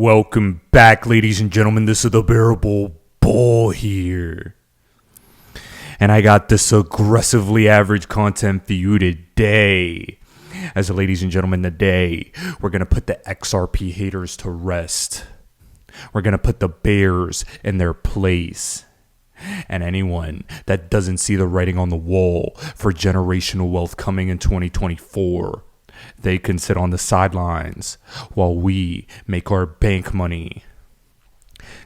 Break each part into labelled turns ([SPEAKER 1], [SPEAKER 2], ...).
[SPEAKER 1] Welcome back, ladies and gentlemen. This is the Bearable Bull here. And I got this aggressively average content for you today. As ladies and gentlemen, today, we're going to put the XRP haters to rest. We're going to put the bears in their place. And anyone that doesn't see the writing on the wall for generational wealth coming in 2024, they can sit on the sidelines while we make our bank money.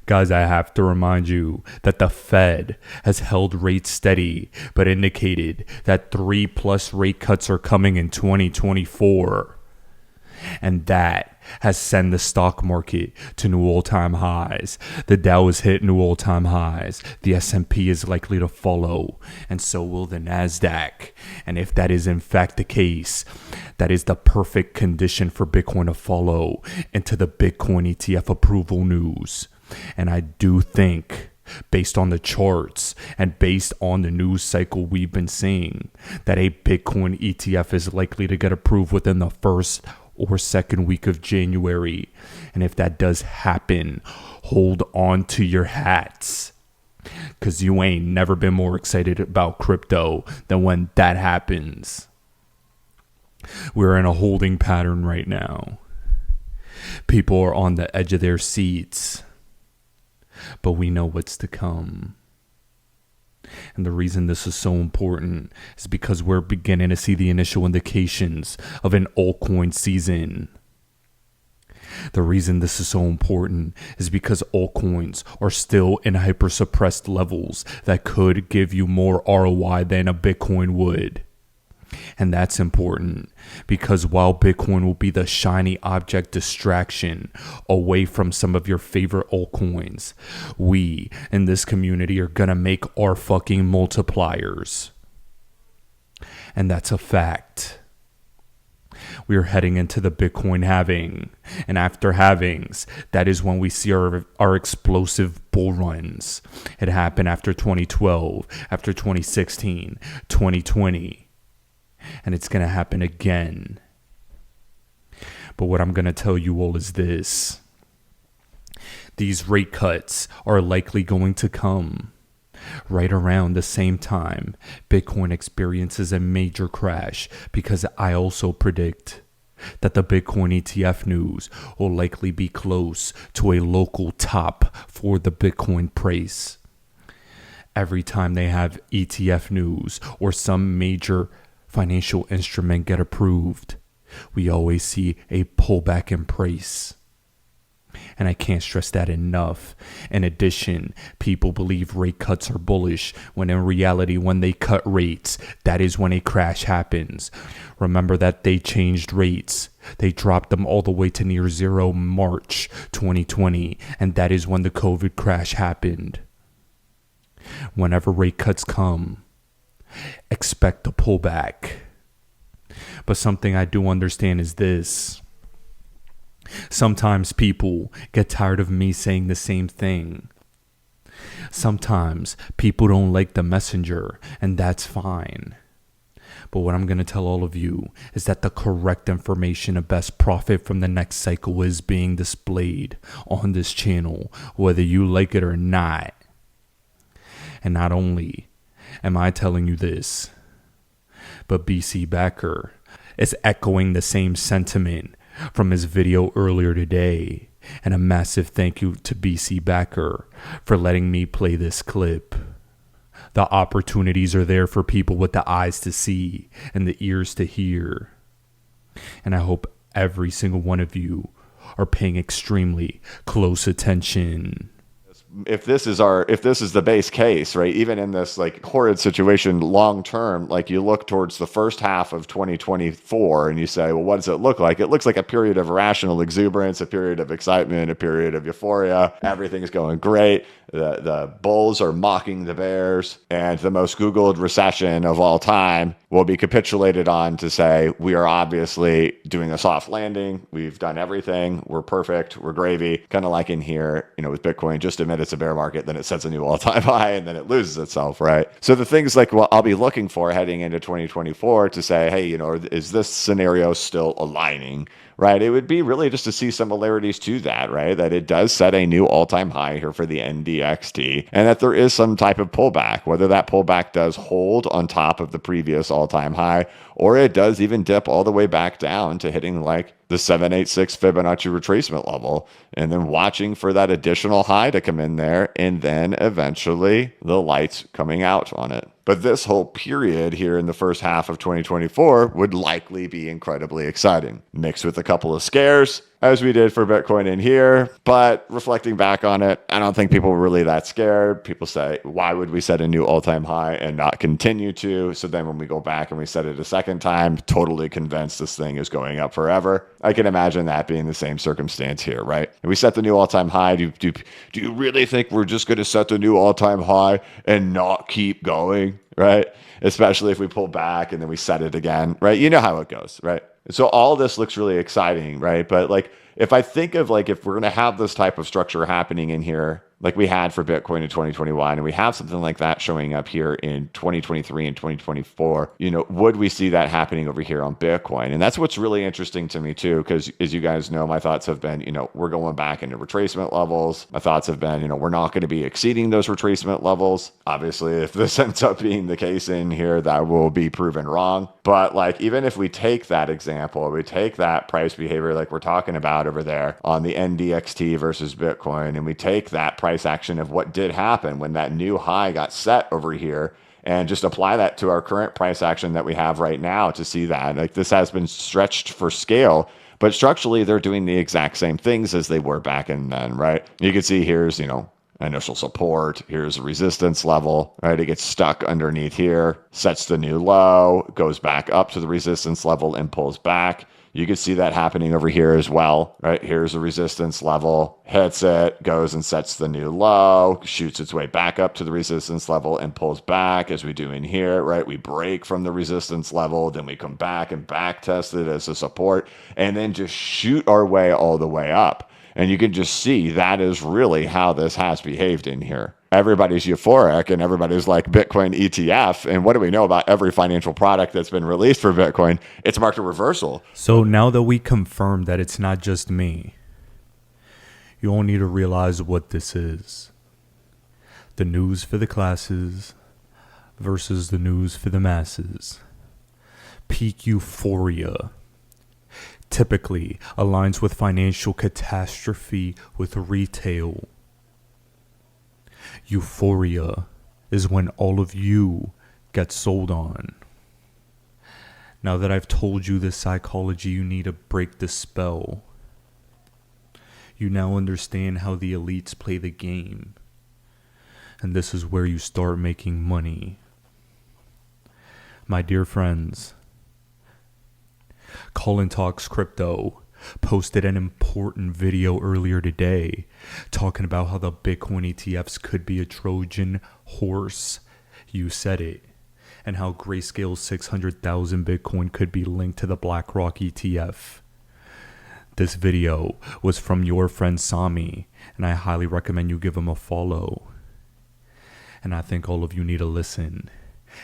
[SPEAKER 1] Guys, I have to remind you that the Fed has held rates steady, but indicated that 3+ rate cuts are coming in 2024. And that has sent the stock market to new all-time highs. The Dow has hit new all-time highs. The S&P is likely to follow, and so will the Nasdaq. And if that is in fact the case, that is the perfect condition for Bitcoin to follow into the Bitcoin ETF approval news. And I do think, based on the charts and based on the news cycle we've been seeing, that a Bitcoin ETF is likely to get approved within the first or second week of January. And if that does happen, hold on to your hats, because you ain't never been more excited about crypto than when that happens. We're in a holding pattern right now. People are on the edge of their seats, but we know what's to come. And the reason this is so important is because we're beginning to see the initial indications of an altcoin season. The reason this is so important is because altcoins are still in hyper suppressed levels that could give you more ROI than a Bitcoin would. And that's important because while Bitcoin will be the shiny object distraction away from some of your favorite altcoins, we in this community are going to make our fucking multipliers. And that's a fact. We are heading into the Bitcoin halving. And after halvings, that is when we see our explosive bull runs. It happened after 2012, after 2016, 2020. And it's going to happen again. But what I'm going to tell you all is this. These rate cuts are likely going to come right around the same time Bitcoin experiences a major crash, because I also predict that the Bitcoin ETF news will likely be close to a local top for the Bitcoin price. Every time they have ETF news or some major financial instrument get approved, we always see a pullback in price. And I can't stress that enough. In addition, people believe rate cuts are bullish, when in reality, when they cut rates, that is when a crash happens. Remember that they changed rates. They dropped them all the way to near zero March 2020, and that is when the COVID crash happened. Whenever rate cuts come, expect a pullback. But something I do understand is this. Sometimes people get tired of me saying the same thing. Sometimes people don't like the messenger, and that's fine. But what I'm going to tell all of you is that the correct information of best profit from the next cycle is being displayed on this channel, whether you like it or not. And not only am I telling you this, but BC Backer is echoing the same sentiment from his video earlier today. And a massive thank you to BC Backer for letting me play this clip. The opportunities are there for people with the eyes to see and the ears to hear. And I hope every single one of you are paying extremely close attention.
[SPEAKER 2] If this is the base case, right, even in this like horrid situation long term, like you look towards the first half of 2024 and you say, well, what does it look like? It looks like a period of irrational exuberance, a period of excitement, a period of euphoria. Everything's going great. The bulls are mocking the bears, and the most Googled recession of all time will be capitulated on to say, we are obviously doing a soft landing. We've done everything. We're perfect. We're gravy. Kind of like in here, with Bitcoin, just admit it's a bear market, then it sets a new all-time high, and then it loses itself, right? So the things like what I'll be looking for heading into 2024 to say, hey, is this scenario still aligning right? It would be really just to see similarities to that, right? That it does set a new all-time high here for the NDXT, and that there is some type of pullback, whether that pullback does hold on top of the previous all-time high, or it does even dip all the way back down to hitting like the 786 Fibonacci retracement level, and then watching for that additional high to come in there, and then eventually the lights coming out on it. But this whole period here in the first half of 2024 would likely be incredibly exciting, mixed with a couple of scares, as we did for Bitcoin in here. But reflecting back on it, I don't think people were really that scared. People say, why would we set a new all-time high and not continue to? So then when we go back and we set it a second time, totally convinced this thing is going up forever. I can imagine that being the same circumstance here, right? If we set the new all-time high, do you really think we're just going to set the new all-time high and not keep going, right? Especially if we pull back and then we set it again, right? You know how it goes, right? So all this looks really exciting, right? But like, if I think of like, if we're going to have this type of structure happening in here, like we had for Bitcoin in 2021, and we have something like that showing up here in 2023 and 2024, would we see that happening over here on Bitcoin? And that's what's really interesting to me too, because as you guys know, my thoughts have been, we're going back into retracement levels. My thoughts have been, we're not going to be exceeding those retracement levels. Obviously, if this ends up being the case in here, that will be proven wrong. But like, even if we take that example, we take that price behavior like we're talking about over there on the NDXT versus Bitcoin, and we take that price action of what did happen when that new high got set over here, and just apply that to our current price action that we have right now to see that like this has been stretched for scale, but structurally they're doing the exact same things as they were back in then, right? You can see here's, initial support, here's a resistance level, right? It gets stuck underneath here, sets the new low, goes back up to the resistance level and pulls back. You can see that happening over here as well, right? Here's a resistance level, hits it, goes and sets the new low, shoots its way back up to the resistance level and pulls back as we do in here, right? We break from the resistance level, then we come back and back test it as a support, and then just shoot our way all the way up. And you can just see that is really how this has behaved in here. Everybody's euphoric and everybody's like Bitcoin ETF. And what do we know about every financial product that's been released for Bitcoin? It's marked a reversal.
[SPEAKER 1] So now that we confirmed that it's not just me, you all need to realize what this is. The news for the classes versus the news for the masses. Peak euphoria typically aligns with financial catastrophe with retail. Euphoria is when all of you get sold on. Now that I've told you the psychology you need to break the spell, you now understand how the elites play the game. And this is where you start making money. My dear friends, Colin Talks Crypto posted an important video earlier today talking about how the Bitcoin ETFs could be a Trojan horse. You said it. And how Grayscale's 600,000 Bitcoin could be linked to the BlackRock ETF. This video was from your friend Sami, and I highly recommend you give him a follow. And I think all of you need to listen,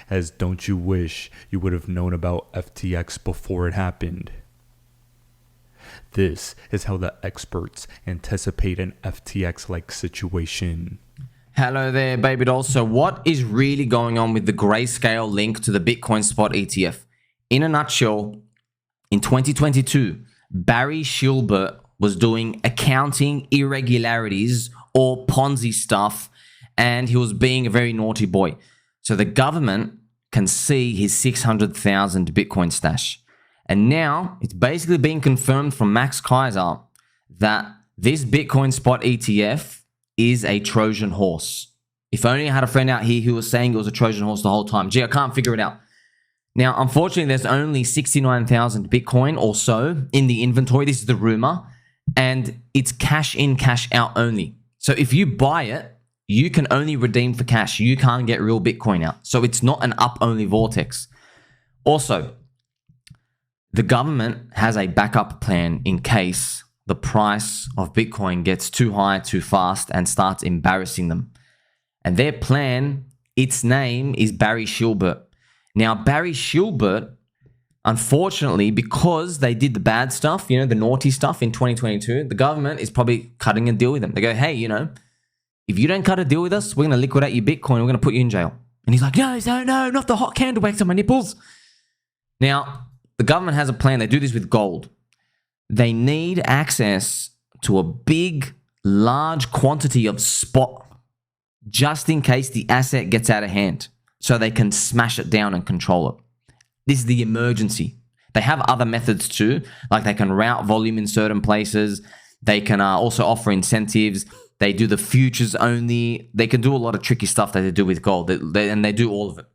[SPEAKER 1] as don't you wish you would have known about FTX before it happened? This is how the experts anticipate an FTX-like situation.
[SPEAKER 3] Hello there, baby doll. So what is really going on with the Grayscale link to the Bitcoin spot ETF? In a nutshell, in 2022, Barry Shilbert was doing accounting irregularities or Ponzi stuff, and he was being a very naughty boy. So the government can see his 600,000 Bitcoin stash. And now it's basically being confirmed from Max Kaiser that this Bitcoin spot ETF is a Trojan horse. If only I had a friend out here who was saying it was a Trojan horse the whole time. Gee, I can't figure it out. Now, unfortunately, there's only 69,000 Bitcoin or so in the inventory. This is the rumor. And it's cash in, cash out only. So if you buy it, you can only redeem for cash. You can't get real Bitcoin out. So it's not an up-only vortex. Also, the government has a backup plan in case the price of Bitcoin gets too high too fast and starts embarrassing them. And their plan, its name is Barry Shilbert. Now, Barry Shilbert Unfortunately, because they did the bad stuff, the naughty stuff in 2022, the government is probably cutting a deal with them. They go, hey, if you don't cut a deal with us, we're going to liquidate your Bitcoin. We're going to put you in jail. And he's like, no, not the hot candle wax on my nipples. Now, the government has a plan. They do this with gold. They need access to a big, large quantity of spot just in case the asset gets out of hand so they can smash it down and control it. This is the emergency. They have other methods too, like they can route volume in certain places. They can also offer incentives. They do the futures only. They can do a lot of tricky stuff that they do with gold, and they do all of it.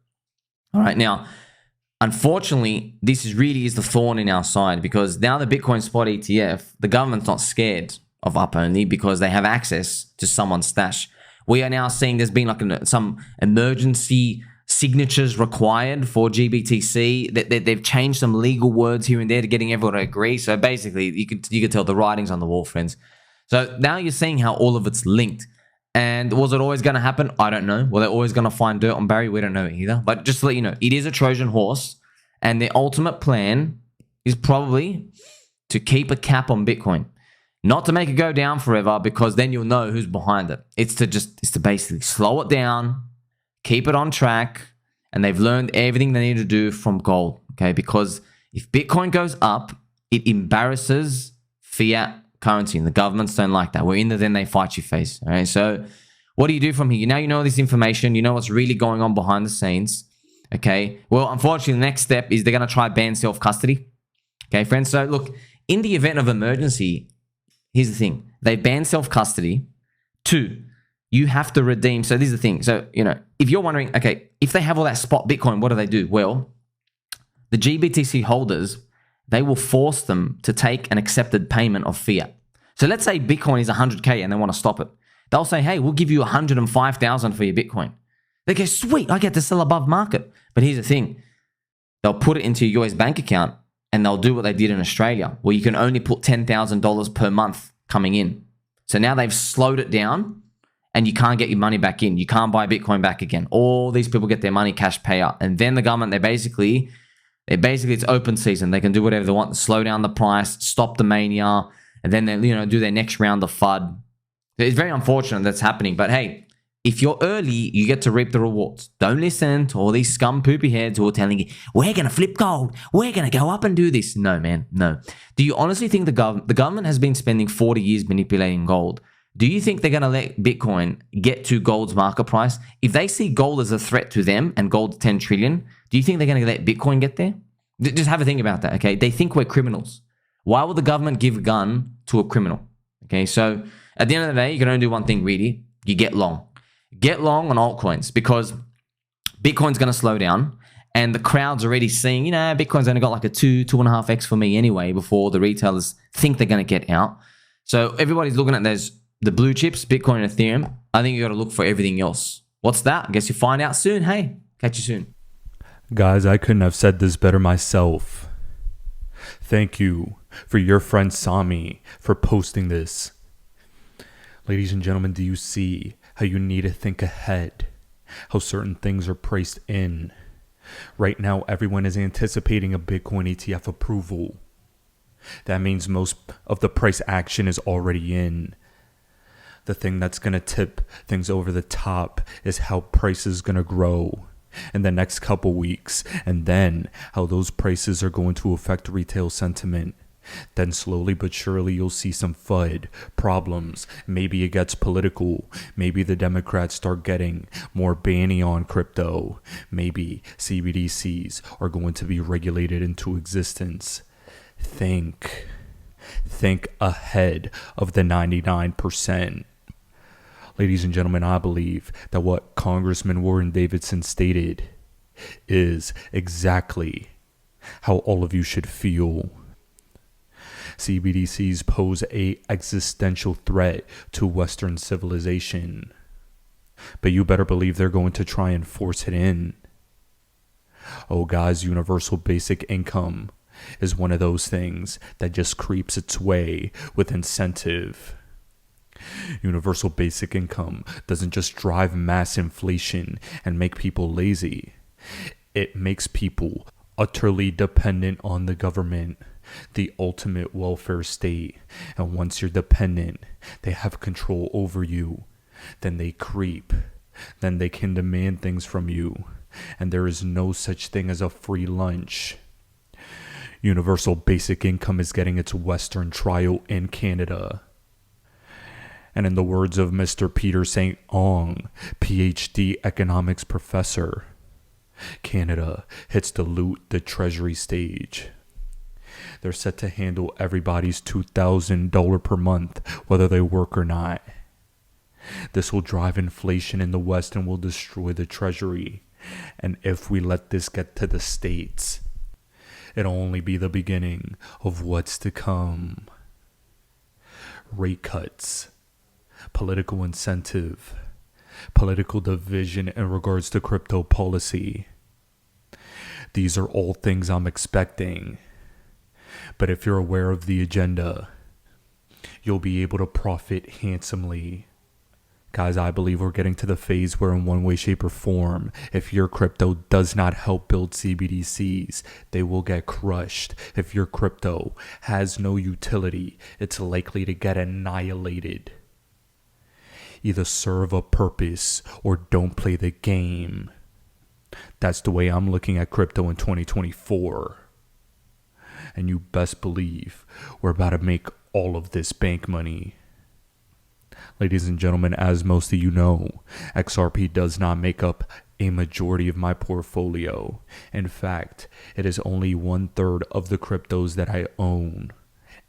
[SPEAKER 3] All right, now, unfortunately, this really is the thorn in our side because now the Bitcoin spot ETF, the government's not scared of up only because they have access to someone's stash. We are now seeing there's been like some emergency signatures required for GBTC. They've changed some legal words here and there to getting everyone to agree. So basically, you could tell the writing's on the wall, friends. So now you're seeing how all of it's linked. And was it always going to happen? I don't know. Were they always going to find dirt on Barry? We don't know either. But just to let you know, it is a Trojan horse. And the ultimate plan is probably to keep a cap on Bitcoin. Not to make it go down forever because then you'll know who's behind it. It's to basically slow it down, keep it on track, and they've learned everything they need to do from gold, okay? Because if Bitcoin goes up, it embarrasses fiat currency, and the governments don't like that. We're in there, then they fight your face, all right? So what do you do from here? Now you know this information. You know what's really going on behind the scenes, okay? Well, unfortunately, the next step is they're going to try ban self-custody, okay, friends? So look, in the event of emergency, here's the thing. They ban self-custody. 2, you have to redeem. So this is the thing. So, if you're wondering, okay, if they have all that spot Bitcoin, what do? Well, the GBTC holders, they will force them to take an accepted payment of fiat. So let's say Bitcoin is 100K and they want to stop it. They'll say, hey, we'll give you 105,000 for your Bitcoin. They go, sweet, I get to sell above market. But here's the thing. They'll put it into your US bank account and they'll do what they did in Australia, where you can only put $10,000 per month coming in. So now they've slowed it down and you can't get your money back in. You can't buy Bitcoin back again. All these people get their money cash payout. And then the government, they basically it's open season. They can do whatever they want, slow down the price, stop the mania, and then they do their next round of FUD. It's very unfortunate that's happening. But hey, if you're early, you get to reap the rewards. Don't listen to all these scum poopy heads who are telling you, we're going to flip gold. We're going to go up and do this. No, man, no. Do you honestly think the government has been spending 40 years manipulating gold? Do you think they're going to let Bitcoin get to gold's market price? If they see gold as a threat to them and gold's 10 trillion, do you think they're going to let Bitcoin get there? Just have a think about that, okay? They think we're criminals. Why would the government give a gun to a criminal? Okay, so at the end of the day, you can only do one thing really. You get long. Get long on altcoins because Bitcoin's going to slow down and the crowd's already seeing, Bitcoin's only got like a 2.5x for me anyway before the retailers think they're going to get out. So everybody's looking at the blue chips, Bitcoin and Ethereum. I think you got to look for everything else. What's that? I guess you'll find out soon. Hey, catch you soon.
[SPEAKER 1] Guys, I couldn't have said this better myself. Thank you for your friend Sami for posting this. Ladies and gentlemen, do you see how you need to think ahead? How certain things are priced in? Right now, everyone is anticipating a Bitcoin ETF approval. That means most of the price action is already in. The thing that's going to tip things over the top is how prices is going to grow in the next couple weeks, and then how those prices are going to affect retail sentiment. Then slowly but surely you'll see some FUD, problems. Maybe it gets political. Maybe the Democrats start getting more banning on crypto. Maybe CBDCs are going to be regulated into existence. Think ahead of the 99%. Ladies and gentlemen, I believe that what Congressman Warren Davidson stated is exactly how all of you should feel. CBDCs pose an existential threat to Western civilization, but you better believe they're going to try and force it in. Oh, guys, universal basic income is one of those things that just creeps its way with incentive. Universal basic income doesn't just drive mass inflation and make people lazy. It makes people utterly dependent on the government, the ultimate welfare state. And once you're dependent, they have control over you. Then they creep. Then they can demand things from you. And there is no such thing as a free lunch. Universal basic income is getting its Western trial in Canada. And in the words of Mr. Peter St. Ong, PhD economics professor, Canada hits the loot the treasury stage. They're set to handle everybody's $2,000 per month, whether they work or not. This will drive inflation in the West and will destroy the treasury. And if we let this get to the States, it'll only be the beginning of what's to come. Rate cuts, political incentive, political division in regards to crypto policy. These are all things I'm expecting. But if you're aware of the agenda, you'll be able to profit handsomely. Guys, I believe we're getting to the phase where in one way, shape, or form, if your crypto does not help build CBDCs, they will get crushed. If your crypto has no utility, it's likely to get annihilated. Either serve a purpose or don't play the game. That's the way I'm looking at crypto in 2024. And you best believe we're about to make all of this bank money. Ladies and gentlemen, as most of you know, XRP does not make up a majority of my portfolio. In fact, it is only 1/3 of the cryptos that I own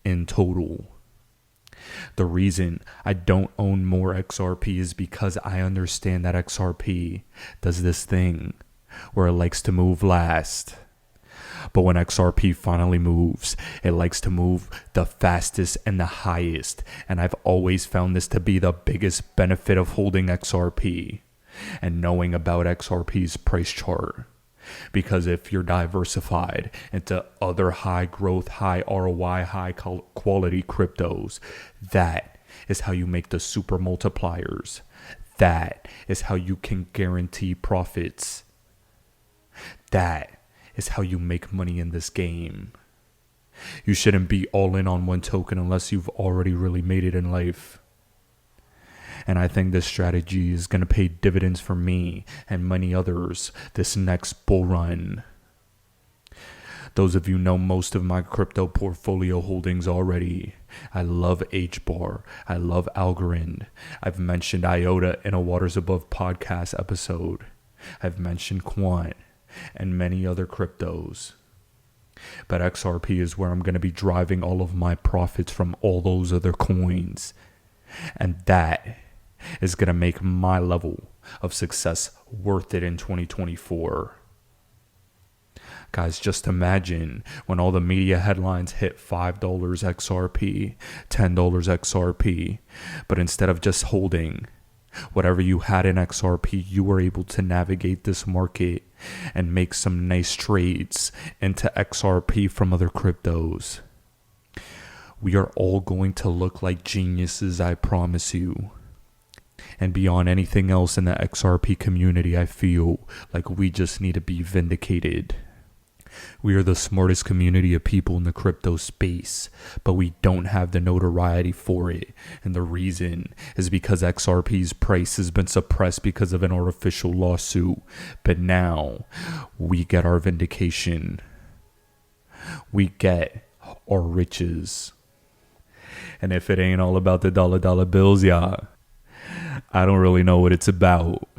[SPEAKER 1] in total. The reason I don't own more XRP is because I understand that XRP does this thing where it likes to move last. But when XRP finally moves, it likes to move the fastest and the highest. And I've always found this to be the biggest benefit of holding XRP and knowing about XRP's price chart. Because if you're diversified into other high growth, high ROI, high quality cryptos, that is how you make the super multipliers. That is how you can guarantee profits. That is how you make money in this game. You shouldn't be all in on one token unless you've already really made it in life. And I think this strategy is going to pay dividends for me and many others this next bull run. Those of you know most of my crypto portfolio holdings already. I love HBAR. I love Algorand. I've mentioned IOTA in a Waters Above podcast episode. I've mentioned Quant and many other cryptos. But XRP is where I'm going to be driving all of my profits from all those other coins. And that is going to make my level of success worth it in 2024. Guys, just imagine when all the media headlines hit $5 XRP, $10 XRP, but instead of just holding whatever you had in XRP, you were able to navigate this market and make some nice trades into XRP from other cryptos. We are all going to look like geniuses, I promise you. And beyond anything else in the XRP community, I feel like we just need to be vindicated. We are the smartest community of people in the crypto space, but we don't have the notoriety for it. And the reason is because XRP's price has been suppressed because of an artificial lawsuit. But now we get our vindication. We get our riches. And if it ain't all about the dollar bills, yeah, I don't really know what it's about.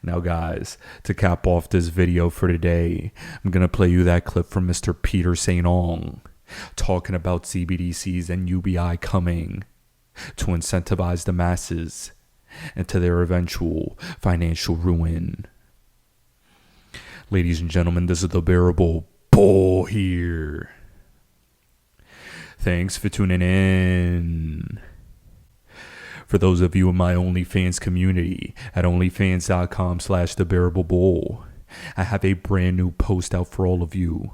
[SPEAKER 1] Now guys, to cap off this video for today, I'm going to play you that clip from Mr. Peter St. Ong talking about CBDCs and UBI coming to incentivize the masses into their eventual financial ruin. Ladies and gentlemen, this is the Bearable Bull here. Thanks for tuning in. For those of you in my OnlyFans community at onlyfans.com/thebearablebull, I have a brand new post out for all of you,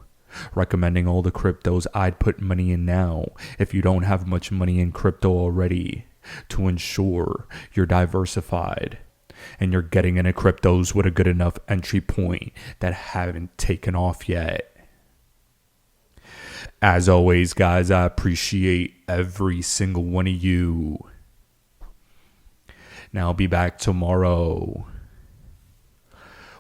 [SPEAKER 1] recommending all the cryptos I'd put money in now if you don't have much money in crypto already, to ensure you're diversified. and you're getting into cryptos with a good enough entry point that haven't taken off yet. As always, guys, I appreciate every single one of you. Now I'll be back tomorrow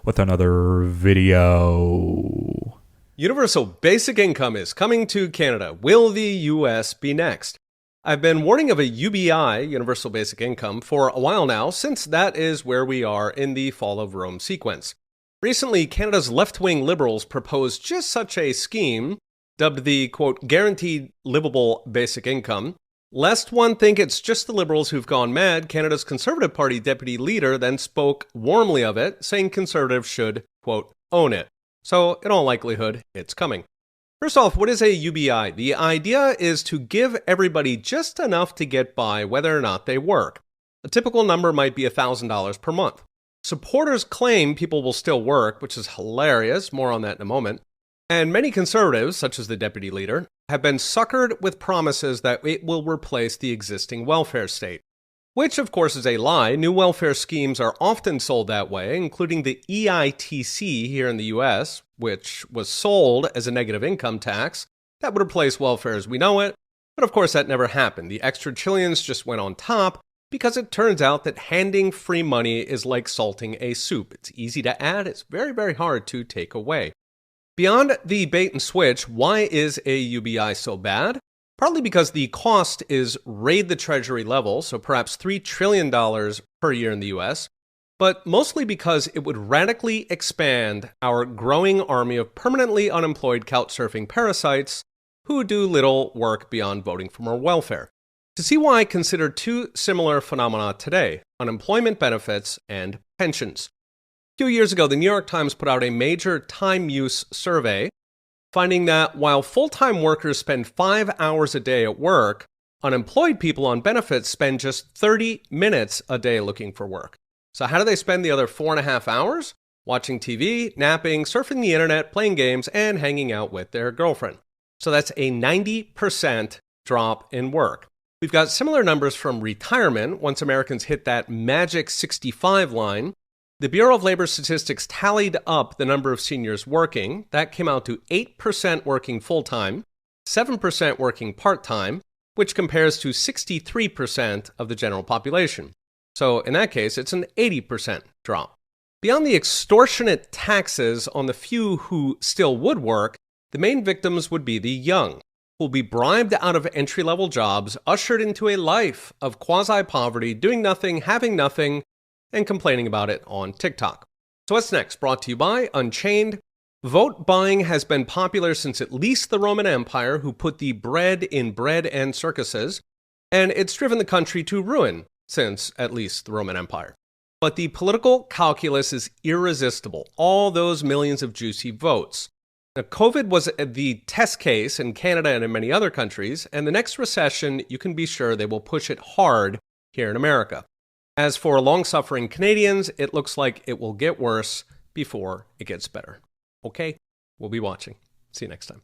[SPEAKER 1] with another video.
[SPEAKER 4] Universal basic income is coming to Canada. Will the US be next? I've been warning of a UBI, Universal Basic Income, for a while now, since that is where we are in the fall of Rome sequence. Recently, Canada's left-wing Liberals proposed just such a scheme, dubbed the, quote, guaranteed livable basic income. Lest one think it's just the Liberals who've gone mad, Canada's Conservative Party deputy leader then spoke warmly of it, saying Conservatives should, quote, own it. So, in all likelihood, it's coming. First off, what is a UBI? The idea is to give everybody just enough to get by whether or not they work. A typical number might be $1,000 per month. Supporters claim people will still work, which is hilarious, more on that in a moment. And many conservatives, such as the deputy leader, have been suckered with promises that it will replace the existing welfare state. Which, of course, is a lie. New welfare schemes are often sold that way, including the EITC here in the US, which was sold as a negative income tax that would replace welfare as we know it. But of course, that never happened. The extra trillions just went on top because it turns out that handing free money is like salting a soup. It's easy to add, it's very, very hard to take away. Beyond the bait and switch, why is a UBI so bad? Partly because the cost is raid the treasury level, so perhaps $3 trillion per year in the US, but mostly because it would radically expand our growing army of permanently unemployed couchsurfing parasites who do little work beyond voting for more welfare. To see why, consider two similar phenomena today: unemployment benefits and pensions. A few years ago, the New York Times put out a major time use survey, finding that while full-time workers spend 5 hours a day at work, unemployed people on benefits spend just 30 minutes a day looking for work. So how do they spend the other 4.5 hours? Watching TV, napping, surfing the internet, playing games, and hanging out with their girlfriend. So that's a 90% drop in work. We've got similar numbers from retirement once Americans hit that magic 65 line. The Bureau of Labor Statistics tallied up the number of seniors working. That came out to 8% working full-time, 7% working part-time, which compares to 63% of the general population. So in that case, it's an 80% drop. Beyond the extortionate taxes on the few who still would work, the main victims would be the young, who will be bribed out of entry-level jobs, ushered into a life of quasi-poverty, doing nothing, having nothing, and complaining about it on TikTok. So what's next? Brought to you by Unchained. Vote buying has been popular since at least the Roman Empire, who put the bread in bread and circuses, and it's driven the country to ruin since at least the Roman Empire. But the political calculus is irresistible. All those millions of juicy votes. Now, COVID was the test case in Canada and in many other countries, and the next recession, you can be sure they will push it hard here in America. As for long-suffering Canadians, it looks like it will get worse before it gets better. Okay, we'll be watching. See you next time.